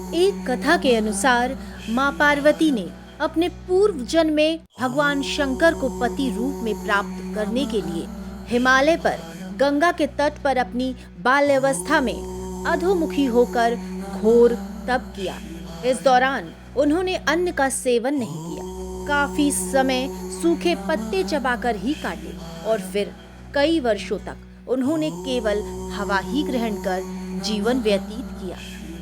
एक कथा के अनुसार माँ पार्वती ने अपने पूर्व जन्म में भगवान शंकर को पति रूप में प्राप्त करने के लिए हिमालय पर गंगा के तट पर अपनी बाल्यावस्था में अधोमुखी होकर घोर तप किया। इस दौरान उन्होंने अन्न का सेवन नहीं किया, काफी समय सूखे पत्ते चबाकर ही काटे और फिर कई वर्षों तक उन्होंने केवल हवा ही ग्रहण कर जीवन व्यतीत किया।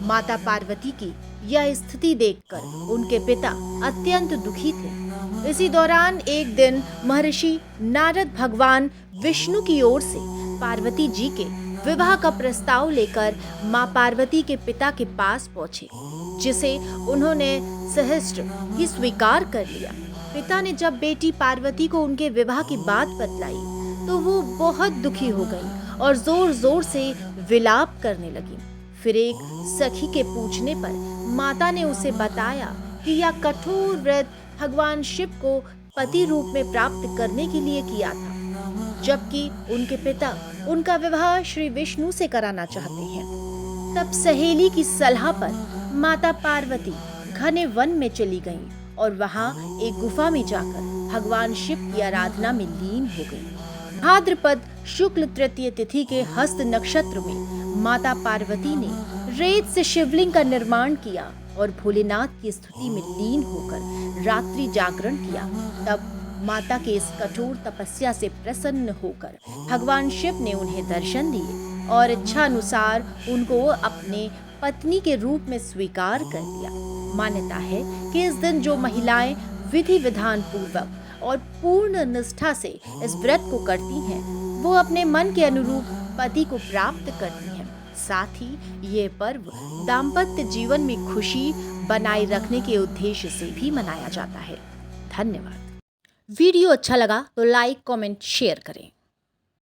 माता पार्वती की यह स्थिति देखकर उनके पिता अत्यंत दुखी थे। इसी दौरान एक दिन महर्षि नारद भगवान विष्णु की ओर से पार्वती जी के विवाह का प्रस्ताव लेकर मां पार्वती के पिता के पास पहुंचे, जिसे उन्होंने सहस्त्र ही स्वीकार कर लिया। पिता ने जब बेटी पार्वती को उनके विवाह की बात बतलाई तो वो बहुत दुखी हो गई और जोर जोर से विलाप करने लगी। फिर एक सखी के पूछने पर माता ने उसे बताया कि यह कठोर व्रत भगवान शिव को पति रूप में प्राप्त करने के लिए किया था, जबकि उनके पिता उनका विवाह श्री विष्णु से कराना चाहते हैं। तब सहेली की सलाह पर माता पार्वती घने वन में चली गईं और वहां एक गुफा में जाकर भगवान शिव की आराधना में लीन हो गईं। भाद्रपद शुक्ल तृतीय तिथि के हस्त नक्षत्र में माता पार्वती ने रेत से शिवलिंग का निर्माण किया और भोलेनाथ की स्तुति में लीन होकर रात्रि जागरण किया। तब माता के इस कठोर तपस्या से प्रसन्न होकर भगवान शिव ने उन्हें दर्शन दिए और इच्छा अनुसार उनको अपने पत्नी के रूप में स्वीकार कर लिया। मान्यता है कि इस दिन जो महिलाएं विधि विधान पूर्वक और पूर्ण निष्ठा से इस व्रत को करती हैं, वो अपने मन के अनुरूप पति को प्राप्त करती हैं। साथ ही ये पर्व दाम्पत्य जीवन में खुशी बनाए रखने के उद्देश्य से भी मनाया जाता है। धन्यवाद। वीडियो अच्छा लगा तो लाइक, कमेंट, शेयर करें।